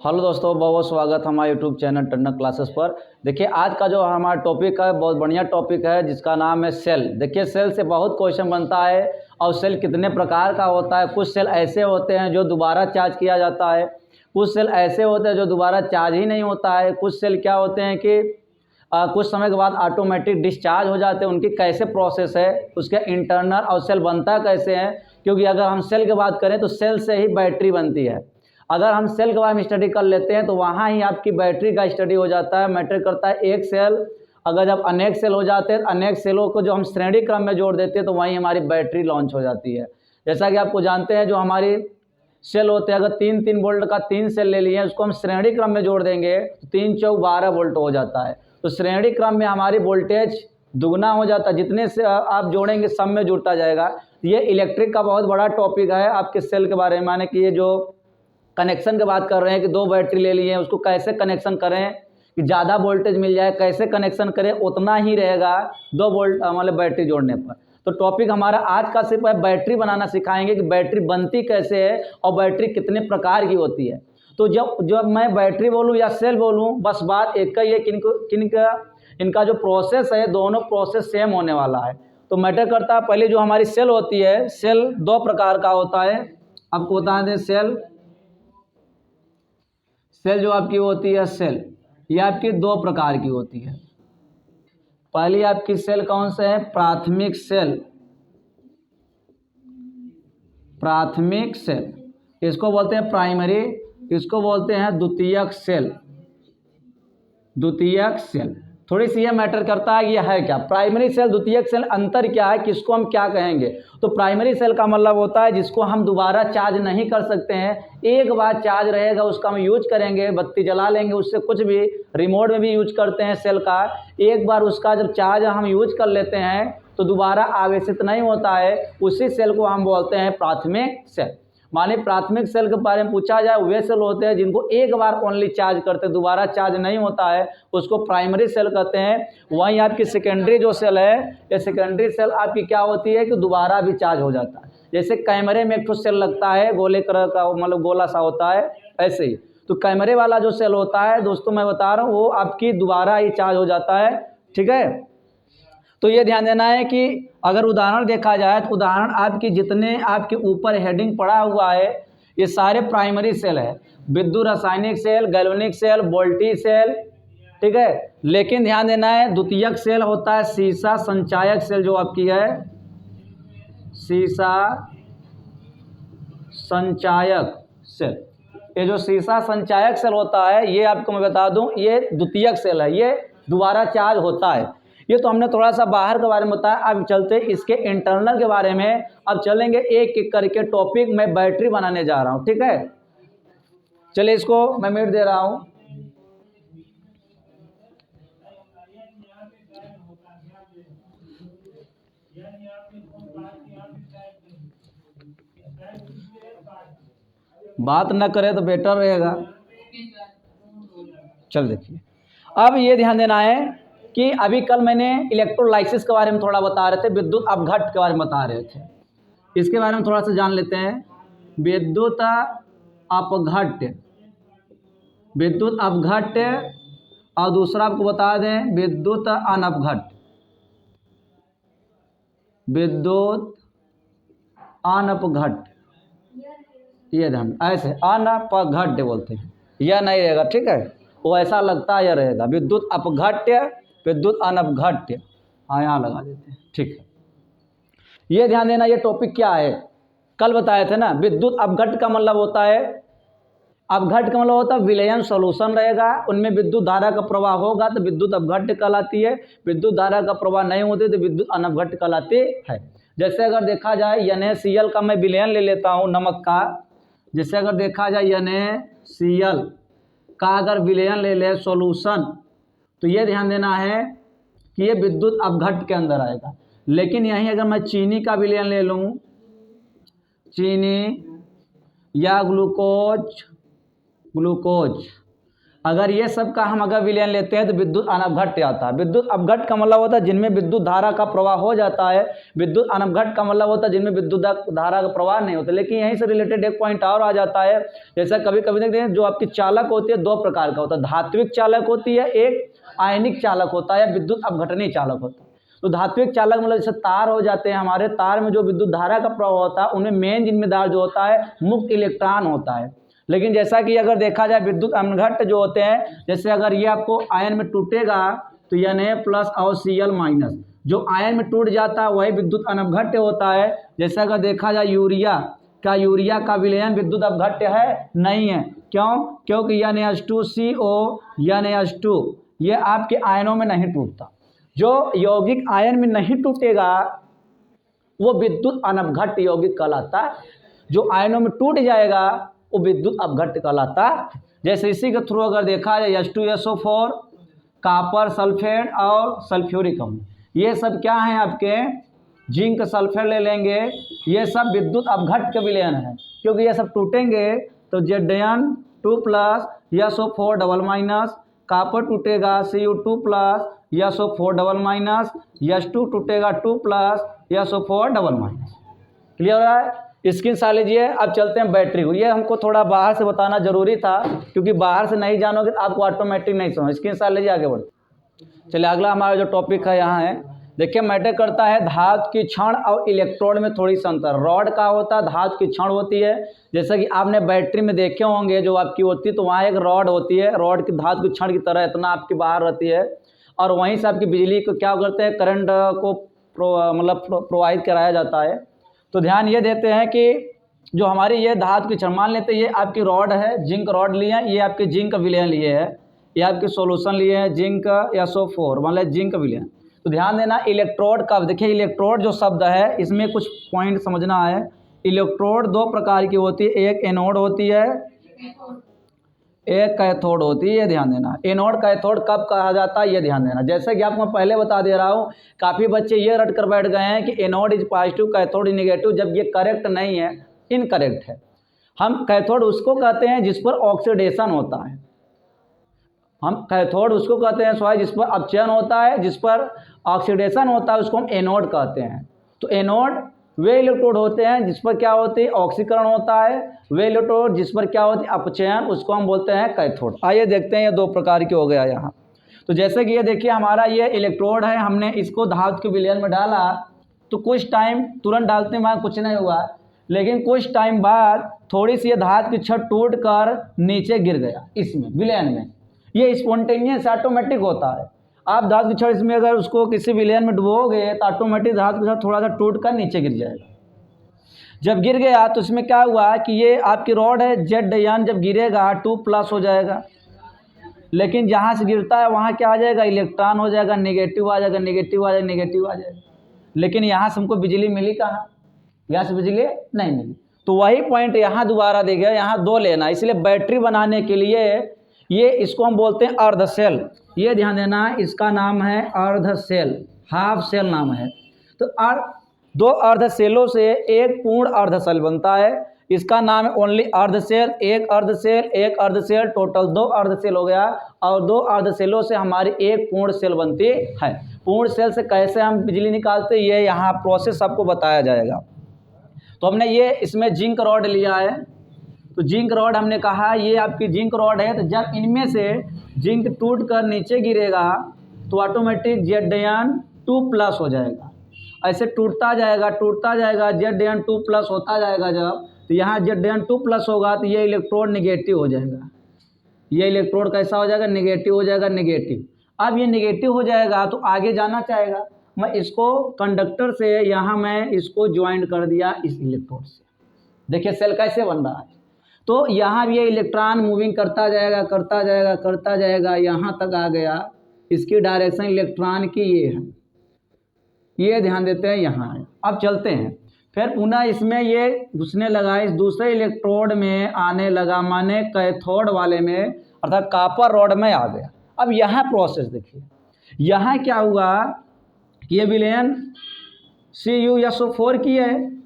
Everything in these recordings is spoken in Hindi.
हेलो दोस्तों, बहुत बहुत स्वागत हमारे यूट्यूब चैनल टंडन क्लासेस पर। देखिए आज का जो हमारा टॉपिक है बहुत बढ़िया टॉपिक है जिसका नाम है सेल। देखिए सेल से बहुत क्वेश्चन बनता है और सेल कितने प्रकार का होता है। कुछ सेल ऐसे होते हैं जो दोबारा चार्ज किया जाता है, कुछ सेल ऐसे होते हैं जो दोबारा चार्ज ही नहीं होता है, कुछ सेल क्या होते हैं कि कुछ समय के बाद ऑटोमेटिक डिस्चार्ज हो जाते हैं। उनकी कैसे प्रोसेस है, उसके इंटरनल और सेल बनता कैसे है, क्योंकि अगर हम सेल की बात करें तो सेल से ही बैटरी बनती है। अगर हम सेल के बारे में स्टडी कर लेते हैं तो वहाँ ही आपकी बैटरी का स्टडी हो जाता है। मैटर करता है एक सेल, अगर जब अनेक सेल हो जाते हैं, अनेक सेलों को जो हम श्रेणी क्रम में जोड़ देते हैं तो वहीं हमारी बैटरी लॉन्च हो जाती है। जैसा कि आपको जानते हैं जो हमारी सेल होते हैं, अगर 3 वोल्ट का 3 सेल ले लिए उसको हम श्रेणी क्रम में जोड़ देंगे तो 3 चौक 12 वोल्ट हो जाता है। तो श्रेणी क्रम में हमारी वोल्टेज दुगना हो जाता है, जितने से आप जोड़ेंगे सब में जुड़ता जाएगा। ये इलेक्ट्रिक का बहुत बड़ा टॉपिक है आपके सेल के बारे में। माने कि ये जो कनेक्शन की बात कर रहे हैं कि 2 बैटरी ले लिए हैं, उसको कैसे कनेक्शन करें कि ज़्यादा वोल्टेज मिल जाए, कैसे कनेक्शन करें उतना ही रहेगा 2 वोल्ट मतलब बैटरी जोड़ने पर। तो टॉपिक हमारा आज का सिर्फ है बैटरी बनाना सिखाएंगे कि बैटरी बनती कैसे है और बैटरी कितने प्रकार की होती है। तो जब मैं बैटरी बोलूँ या सेल बोलूँ, बस बात एक ही है कि इनका जो प्रोसेस है दोनों प्रोसेस सेम होने वाला है। तो मैटर करता है पहले जो हमारी सेल होती है, सेल 2 प्रकार का होता है। आपको बता दें सेल जो आपकी होती है सेल, ये आपकी 2 प्रकार की होती है। पहली आपकी सेल कौन से है? प्राथमिक सेल। प्राथमिक सेल इसको बोलते हैं प्राइमरी, इसको बोलते हैं द्वितीयक सेल। द्वितीयक सेल थोड़ी सी ये मैटर करता है ये है क्या, प्राइमरी सेल द्वितीयक सेल अंतर क्या है, किसको हम क्या कहेंगे। तो प्राइमरी सेल का मतलब होता है जिसको हम दोबारा चार्ज नहीं कर सकते हैं। एक बार चार्ज रहेगा उसका हम यूज करेंगे, बत्ती जला लेंगे उससे, कुछ भी रिमोट में भी यूज करते हैं सेल का। एक बार उसका जब चार्ज हम यूज कर लेते हैं तो दोबारा आवेशित नहीं होता है, उसी सेल को हम बोलते हैं प्राथमिक सेल। माने प्राथमिक सेल के बारे में पूछा जाए, वे सेल होते हैं जिनको एक बार ओनली चार्ज करते हैं, दोबारा चार्ज नहीं होता है, उसको प्राइमरी सेल कहते हैं। वहीं आपकी सेकेंडरी जो सेल है, ये सेकेंडरी सेल आपकी क्या होती है कि दोबारा भी चार्ज हो जाता है। जैसे कैमरे में एक सेल लगता है गोले कलर का, मतलब गोला सा होता है, ऐसे ही तो कैमरे वाला जो सेल होता है दोस्तों मैं बता रहा हूँ वो आपकी दोबारा ही चार्ज हो जाता है। ठीक है, तो ये ध्यान देना है कि अगर उदाहरण देखा जाए तो उदाहरण आपकी जितने आपके ऊपर हेडिंग पड़ा हुआ है ये सारे प्राइमरी सेल है। विद्युत रासायनिक cell, galvanic cell, voltage cell, ठीक है। लेकिन ध्यान देना है द्वितीयक सेल होता है सीसा संचायक सेल, जो आपकी है सीसा संचायक सेल। ये जो सीसा संचायक सेल होता है ये आपको मैं बता दूं ये द्वितीयक सेल है, ये दोबारा चार्ज होता है। ये तो हमने थोड़ा सा बाहर के बारे में बताया, अब चलते इसके इंटरनल के बारे में। अब चलेंगे एक एक करके टॉपिक, मैं बैटरी बनाने जा रहा हूँ, ठीक है। चलिए इसको मैं मिट दे रहा हूँ। बात न करे तो बेटर रहेगा। चल देखिए, अब ये ध्यान देना है कि अभी कल मैंने इलेक्ट्रोलाइसिस के बारे में थोड़ा बता रहे थे, विद्युत अपघट्ट के बारे में बता रहे थे, इसके बारे में थोड़ा सा जान लेते हैं। विद्युत अपघट्ट, विद्युत अपघट्ट और दूसरा आपको बता दें विद्युत अनपघट्ट। विद्युत अनपघट्ट, ये ध्यान ऐसे अनपघट्ट बोलते हैं, यह नहीं रहेगा, ठीक है, वो ऐसा लगता है यह रहेगा विद्युत अपघट्ट, विद्युत अनपघट्ट। हाँ यहाँ लगा देते हैं, ठीक है। ये ध्यान देना ये टॉपिक क्या है, कल बताए थे ना। विद्युत अपघट्ट का मतलब होता है, अपघट्ट का मतलब होता है विलयन सॉल्यूशन रहेगा, उनमें विद्युत धारा का प्रवाह होगा तो विद्युत अपघट्ट कहलाती है, विद्युत धारा का प्रवाह नहीं होती तो विद्युत अनपघट्ट कहलाती है। जैसे अगर देखा जाए NaCl का मैं विलयन ले लेता हूँ नमक का, जैसे अगर देखा जाए NaCl का अगर विलयन ले ले सॉल्यूशन, तो ये ध्यान देना है कि ये विद्युत अपघट्ट के अंदर आएगा। लेकिन यहीं अगर मैं चीनी का विलयन ले लूँ, चीनी या ग्लूकोज, अगर ये सब का हम अगर विलयन लेते हैं तो विद्युत अनवघट्ट आता है। विद्युत अपघट्ट का मतलब होता है जिनमें विद्युत धारा का प्रवाह हो जाता है। विद्युत अनवघट्ट का मतलब होता है जिनमें विद्युत धारा का प्रवाह नहीं होता। लेकिन यहीं से रिलेटेड एक पॉइंट और आ जाता है, जैसा कभी कभी देखते हैं जो आपकी चालक होती है दो प्रकार का होता है, धात्विक चालक होती है, एक आयनिक चालक होता है, विद्युत अपघटनीय चालक होता है। तो धात्विक चालक मतलब जैसे तार हो जाते हैं, हमारे तार में जो विद्युत धारा का प्रवाह होता है उनमें मेन जिम्मेदार जो होता है मुक्त इलेक्ट्रॉन होता है। लेकिन जैसा कि अगर देखा जाए विद्युत अनवघट्ट जो होते हैं, जैसे अगर ये आपको आयन में टूटेगा तो Na+ और Cl-, जो आयन में टूट जाता है वही विद्युत अनवघट्ट होता है। जैसे अगर देखा जाए यूरिया का विलयन विद्युत अपघट्ट है नहीं है। क्यों? क्योंकि NH2CO NH2 ये आपके आयनों में नहीं टूटता। जो यौगिक आयन में नहीं टूटेगा वो विद्युत अनवघट्ट यौगिक कहलाता है। जो आयनों में टूट जाएगा वो विद्युत अपघट्ट कहलाता है। जैसे इसी के थ्रू अगर देखा जाए H2SO4, कॉपर सल्फेट और सल्फ्यूरिक अम्ल, ये सब क्या हैं आपके, जिंक सल्फेट ले लेंगे, ये सब विद्युत अपघट्ट के विलयन है। क्योंकि ये सब टूटेंगे तो Zn2+ SO4-, कॉपर टूटेगा Cu2+ SO4-, H2 टूटेगा 2+ SO4-। क्लियर है? स्क्रीन सा लीजिए। अब चलते हैं बैटरी को। ये हमको थोड़ा बाहर से बताना जरूरी था, क्योंकि बाहर से नहीं जानोगे तो आपको ऑटोमेटिक नहीं समझ। स्क्रीन सा लीजिए, आगे बढ़ते। चलिए अगला हमारा जो टॉपिक है यहाँ है, देखिए मैटर करता है धातु की छड़ और इलेक्ट्रोड में थोड़ी सा अंतर। रॉड का होता है, धातु की छड़ होती है। जैसा कि आपने बैटरी में देखे होंगे जो आपकी होती है, तो वहाँ एक रॉड होती है, रॉड की धातु की छड़ की तरह इतना आपकी बाहर रहती है, और वहीं से आपकी बिजली को क्या करते हैं, करंट को प्रोवाइड कराया जाता है। तो ध्यान ये देते हैं कि जो हमारी ये धातु की छड़, मान लेते हैं ये आपकी रॉड है, जिंक रॉड लिए हैं, ये आपके जिंक का विलयन लिए है, ये आपके सॉल्यूशन लिए हैं जिंक SO4, मान लें जिंक विलयन। तो ध्यान देना इलेक्ट्रोड का, देखिए इलेक्ट्रोड जो शब्द है इसमें कुछ पॉइंट समझना है। इलेक्ट्रोड दो प्रकार की होती है, एक एनोड होती है, एक कैथोड होती है। ये ध्यान देना, एनोड कैथोड कब कहा जाता है ये ध्यान देना। जैसे कि आपको मैं पहले बता दे रहा हूँ, काफ़ी बच्चे ये रट कर बैठ गए हैं कि anode is positive cathode is negative, जब ये करेक्ट नहीं है, इनकरेक्ट है। हम कैथोड उसको कहते हैं जिस पर ऑक्सीडेशन होता है, हम कैथोड उसको कहते हैं सॉरी जिस पर अपचयन होता है, जिस पर ऑक्सीडेशन होता है उसको हम एनोड कहते हैं। तो एनोड वे इलेक्ट्रोड होते हैं जिस पर क्या होती है, ऑक्सीकरण होता है। वे इलेक्ट्रोड जिस पर क्या होती है, अपचयन, उसको हम बोलते हैं कैथोड। आइए देखते हैं ये दो प्रकार के हो गया यहाँ। तो जैसे कि ये देखिए हमारा ये इलेक्ट्रोड है, हमने इसको धातु के विलयन में डाला, तो कुछ टाइम तुरंत डालते हैं कुछ नहीं हुआ, लेकिन कुछ टाइम बाद थोड़ी सी ये धातु की छड़ टूट कर नीचे गिर गया इसमें विलयन में। ये स्पॉन्टेनियस ऑटोमेटिक होता है। आप धातु की छड़ इसमें अगर उसको किसी विलयन में डुबोगे तो ऑटोमेटिक धातु की छड़ थोड़ा सा टूट कर नीचे गिर जाएगा। जब गिर गया तो इसमें क्या हुआ कि ये आपकी रॉड है Zn, जब गिरेगा 2+ हो जाएगा, लेकिन जहाँ से गिरता है वहाँ क्या आ जाएगा, इलेक्ट्रॉन हो जाएगा, नेगेटिव आ जाएगा, नेगेटिव आ जाएगा, नेगेटिव आ जाएगा। लेकिन यहाँ से हमको बिजली मिली कहाँ, यहाँ से बिजली नहीं मिली। तो वही पॉइंट यहाँ दोबारा दे गया, यहाँ दो लेना। इसलिए बैटरी बनाने के लिए ये इसको हम बोलते हैं अर्ध सेल। ये ध्यान देना, इसका नाम है अर्ध सेल, हाफ सेल नाम है। तो दो अर्ध सेलों से एक पूर्ण अर्ध सेल बनता है, इसका नाम है ओनली अर्ध सेल। एक अर्ध सेल, एक अर्ध सेल, टोटल दो अर्ध सेल हो गया, और दो अर्ध सेलों से हमारी एक पूर्ण सेल बनती है। पूर्ण सेल से कैसे हम बिजली निकालते हैं ये यहाँ प्रोसेस आपको बताया जाएगा। तो हमने ये इसमें जिंक रॉड लिया है, तो जिंक रॉड हमने कहा ये आपकी जिंक रॉड है। तो जब इनमें से जिंक टूट कर नीचे गिरेगा तो ऑटोमेटिक Zn2+ हो जाएगा। ऐसे टूटता जाएगा Zn2+ होता जाएगा जब, तो यहाँ Zn2+ होगा तो ये इलेक्ट्रोड नेगेटिव हो जाएगा। ये इलेक्ट्रोड कैसा हो जाएगा, नेगेटिव हो जाएगा, नेगेटिव। अब ये नेगेटिव हो जाएगा तो आगे जाना चाहेगा, मैं इसको कंडक्टर से यहाँ मैं इसको ज्वाइन कर दिया इस इलेक्ट्रोड से। देखिए सेल कैसे बन रहा है। तो यहाँ भी ये इलेक्ट्रॉन मूविंग करता जाएगा, करता जाएगा, करता जाएगा, यहाँ तक आ गया। इसकी डायरेक्शन इलेक्ट्रॉन की ये है, ये ध्यान देते हैं यहाँ है। अब चलते हैं फिर पुनः इसमें ये घुसने लगा, इस दूसरे इलेक्ट्रोड में आने लगा, माने कैथोड वाले में अर्थात कॉपर रॉड में आ गया। अब यहाँ प्रोसेस देखिए, यहाँ क्या हुआ कि ये विलयन CuSO4 की है,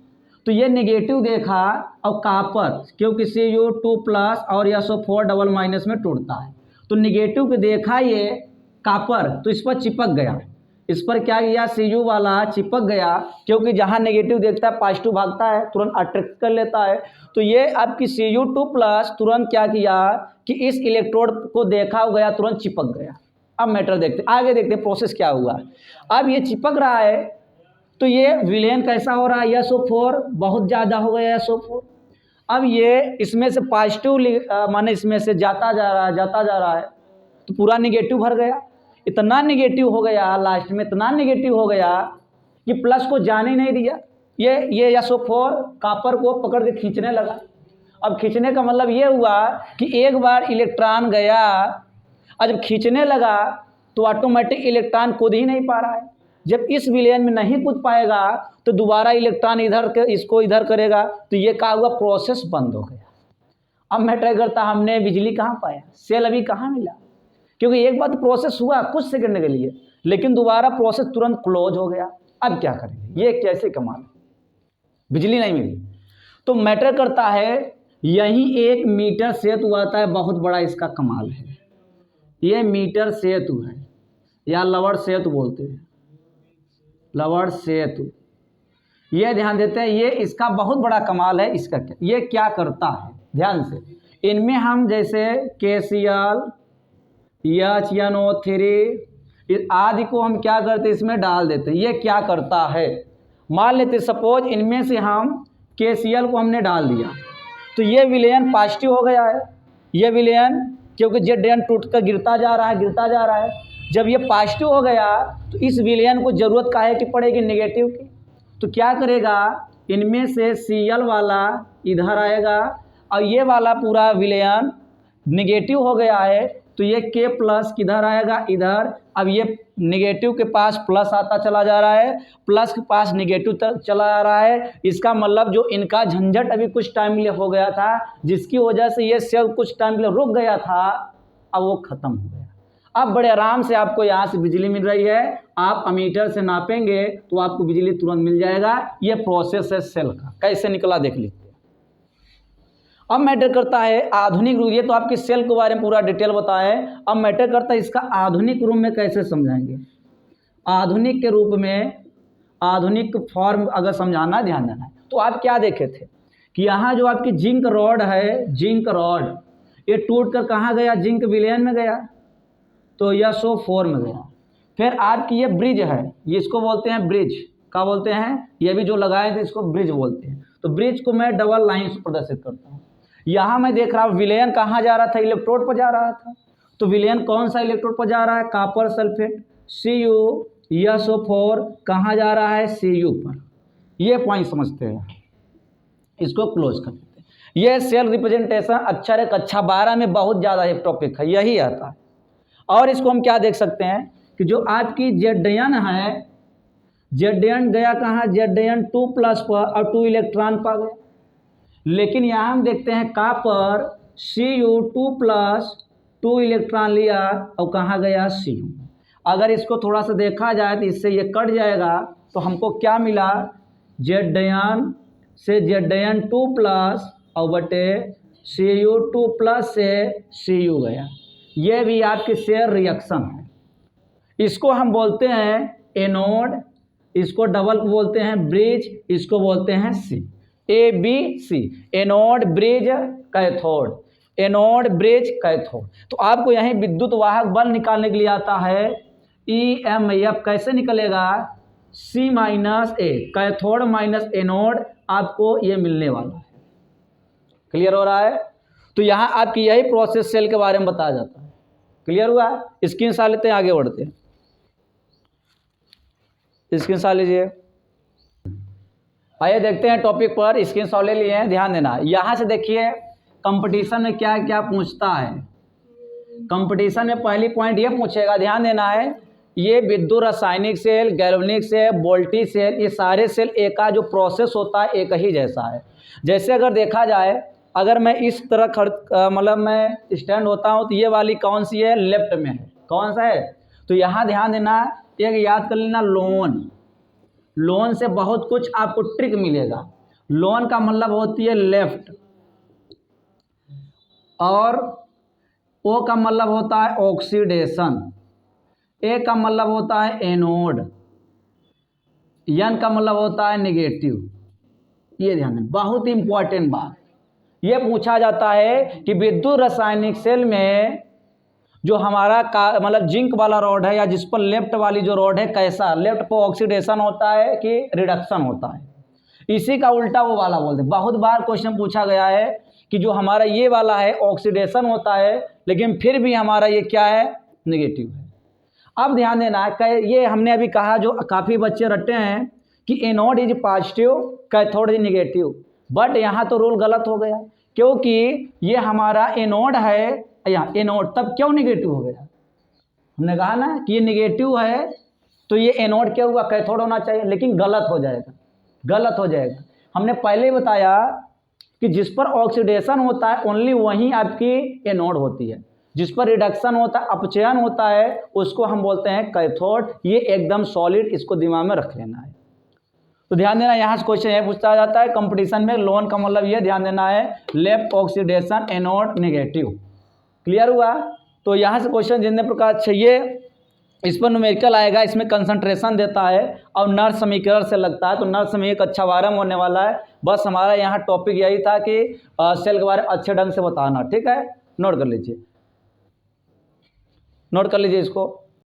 तो ये नेगेटिव देखा, और कॉपर क्योंकि Cu2+ और SO4 डबल माइनस में टूटता है, तो निगेटिव को देखा ये कॉपर, तो इस पर चिपक गया, इस पर क्या किया Cu वाला चिपक गया, क्योंकि जहाँ नेगेटिव देखता है पॉजिटिव भागता है, तुरंत अट्रैक्ट कर लेता है। तो ये आपकी Cu2 प्लस तुरंत क्या किया कि इस इलेक्ट्रोड को देखा हो गया, तुरंत चिपक गया। अब मैटर देखते आगे, देखते प्रोसेस क्या हुआ। अब ये चिपक रहा है तो ये विलयन कैसा हो रहा है, SO4 बहुत ज़्यादा हो गया SO4। अब ये इसमें से पॉजिटिव माने इसमें से जाता जा रहा है, जाता जा रहा है, तो पूरा निगेटिव भर गया। इतना निगेटिव हो गया लास्ट में, इतना निगेटिव हो गया कि प्लस को जाने ही नहीं दिया। ये SO4 कॉपर को पकड़ के खींचने लगा। अब खींचने का मतलब ये हुआ कि एक बार इलेक्ट्रॉन गया और जब खींचने लगा तो ऑटोमेटिक इलेक्ट्रॉन कूद ही नहीं पा रहा है। जब इस विलयन में नहीं कूद पाएगा तो दोबारा इलेक्ट्रॉन इसको इधर करेगा, तो ये क्या हुआ, प्रोसेस बंद हो गया। अब मैटर करता हमने बिजली कहाँ पाया, सेल अभी कहाँ मिला, क्योंकि एक बार प्रोसेस हुआ कुछ सेकंड के लिए, लेकिन दोबारा प्रोसेस तुरंत क्लोज हो गया। अब क्या करेंगे, ये कैसे कमाल, बिजली नहीं मिली। तो मैटर करता है यही एक मीटर सेतु आता है, बहुत बड़ा इसका कमाल है। ये मीटर सेतु है या लवर सेतु बोलते हैं, लवर सेतु। ये ध्यान देते हैं, ये इसका बहुत बड़ा कमाल है। इसका क्या, ये क्या करता है ध्यान से, इनमें हम जैसे KCl HNO3 आदि को हम क्या करते हैं, इसमें डाल देते हैं। ये क्या करता है, मान लेते सपोज इनमें से हम KCl को हमने डाल दिया, तो ये विलयन पॉजिटिव हो गया है। ये विलयन क्योंकि Z टूट कर गिरता जा रहा है, गिरता जा रहा है। जब ये पॉजिटिव हो गया तो इस विलयन को ज़रूरत काहे की पड़ेगी, नेगेटिव की। तो क्या करेगा, इनमें से Cl वाला इधर आएगा और ये वाला पूरा विलयन नेगेटिव हो गया है, तो ये K प्लस किधर आएगा, इधर। अब ये नेगेटिव के पास प्लस आता चला जा रहा है, प्लस के पास नेगेटिव चला जा रहा है। इसका मतलब जो इनका झंझट अभी कुछ टाइम के लिए हो गया था, जिसकी वजह से ये सेल कुछ टाइम के लिए रुक गया था, अब वो ख़त्म हो गया। अब बड़े आराम से आपको यहाँ से बिजली मिल रही है। आप अमीटर से नापेंगे तो आपको बिजली तुरंत मिल जाएगा। ये प्रोसेस है सेल का, कैसे निकला देख लीजिए। अब मैटर करता है आधुनिक रूप, ये तो आपके सेल के बारे में पूरा डिटेल बताए। अब मैटर करता है इसका आधुनिक रूप में कैसे समझाएंगे। आधुनिक के रूप में, आधुनिक फॉर्म अगर समझाना ध्यान देना है, तो आप क्या देखे थे कि यहाँ जो आपकी जिंक रॉड है, जिंक रॉड, ये टूट कर कहाँ गया, जिंक विलयन में गया, तो SO4 में गया। फिर आपकी ये ब्रिज है, ये इसको बोलते हैं ब्रिज, क्या बोलते हैं, ये भी जो लगाए थे इसको ब्रिज बोलते हैं। तो ब्रिज को मैं डबल लाइन से प्रदर्शित करता हूँ। यहाँ मैं देख रहा हूँ विलयन कहाँ जा रहा था, इलेक्ट्रोड पर जा रहा था। तो विलयन कौन सा इलेक्ट्रोड पर जा रहा है, कॉपर सल्फेट Cu, SO4 कहाँ जा रहा है, Cu पर। ये पॉइंट समझते हैं, इसको क्लोज कर देते हैं। ये सेल रिप्रेजेंटेशन अक्षर 12 में बहुत ज़्यादा एक टॉपिक है, यही आता है। और इसको हम क्या देख सकते हैं कि जो आपकी Zn है, Zn गया कहाँ, Zn 2+ पर और 2 इलेक्ट्रॉन पा गए। लेकिन यहाँ हम देखते हैं कॉपर Cu2+ 2 इलेक्ट्रॉन लिया और कहाँ गया, Cu। अगर इसको थोड़ा सा देखा जाए तो इससे ये कट जाएगा, तो हमको क्या मिला, Zn से Zn2+ और बटे Cu2+ से Cu गया। ये भी आपकी शेयर रिएक्शन है। इसको हम बोलते हैं एनोड, इसको डबल बोलते हैं ब्रिज, इसको बोलते हैं C, ABC, anode bridge cathode, anode bridge cathode. तो आपको यहीं विद्युत वाहक बल निकालने के लिए आता है EMF। कैसे निकलेगा, C-A, कैथोड माइनस एनोड, आपको ये मिलने वाला है। क्लियर हो रहा है। तो यहाँ आपकी यही प्रोसेस सेल के बारे में बताया जाता है। क्लियर हुआ, स्क्रीन शॉट लेते हैं, आगे बढ़ते हैं। स्क्रीन शॉट लीजिए, आइए देखते हैं टॉपिक पर। स्क्रीन शॉट ले लिए हैं, ध्यान देना। यहाँ से देखिए कंपटीशन में क्या क्या पूछता है। कंपटीशन में पहली पॉइंट ये पूछेगा, ध्यान देना है, ये विद्युत रासायनिक cell, galvanic cell, voltage cell, ये सारे सेल एक का जो प्रोसेस होता है एक ही जैसा है। जैसे अगर देखा जाए, अगर मैं इस तरह मतलब मैं स्टैंड होता हूँ, तो ये वाली कौन सी है, लेफ्ट में है, कौन सा है। तो यहाँ ध्यान देना, एक याद कर लेना, लोन। लोन से बहुत कुछ आपको ट्रिक मिलेगा। लोन का मतलब होती है लेफ्ट, और ओ का मतलब होता है ऑक्सीडेशन, ए का मतलब होता है एनोड, एन का मतलब होता है नेगेटिव। ये ध्यान दें, बहुत इंपॉर्टेंट बात। ये पूछा जाता है कि विद्युत रासायनिक सेल में जो हमारा का मतलब जिंक वाला रॉड है या जिस पर लेफ्ट वाली जो रॉड है, कैसा लेफ्ट पर ऑक्सीडेशन होता है कि रिडक्शन होता है, इसी का उल्टा वो वाला बोलते हैं। बहुत बार क्वेश्चन पूछा गया है कि जो हमारा ये वाला है ऑक्सीडेशन होता है, लेकिन फिर भी हमारा ये क्या है, नेगेटिव है। अब ध्यान देना, ये हमने अभी कहा, जो काफ़ी बच्चे रटते हैं कि anode is positive, cathode is negative, but यहाँ तो रूल गलत हो गया, क्योंकि ये हमारा एनोड है, यहाँ एनोड, तब क्यों नेगेटिव हो गया? हमने कहा ना कि ये नेगेटिव है तो ये एनोड क्या हुआ, कैथोड होना चाहिए, लेकिन गलत हो जाएगा, गलत हो जाएगा। हमने पहले ही बताया कि जिस पर ऑक्सीडेशन होता है ओनली वहीं आपकी एनोड होती है, जिस पर रिडक्शन होता है, अपचयन होता है, उसको हम बोलते हैं कैथोड। ये एकदम सॉलिड, इसको दिमाग में रख लेना है। तो ध्यान देना, यहाँ से क्वेश्चन ये पूछा जाता है कंपटीशन में, लोन का मतलब ये ध्यान देना है, left oxidation, anode negative. Clear हुआ? तो यहाँ से क्वेश्चन जितने प्रकार चाहिए, इस पर न्यूमेरिकल आएगा, इसमें कंसंट्रेशन देता है और नर समीकरण से लगता है, तो नर समीकरण अच्छा वारम होने वाला है। बस हमारा यहाँ टॉपिक यही था कि सेल के बारे में अच्छे ढंग से बताना, ठीक है? नोट कर लीजिए, नोट कर लीजिए इसको।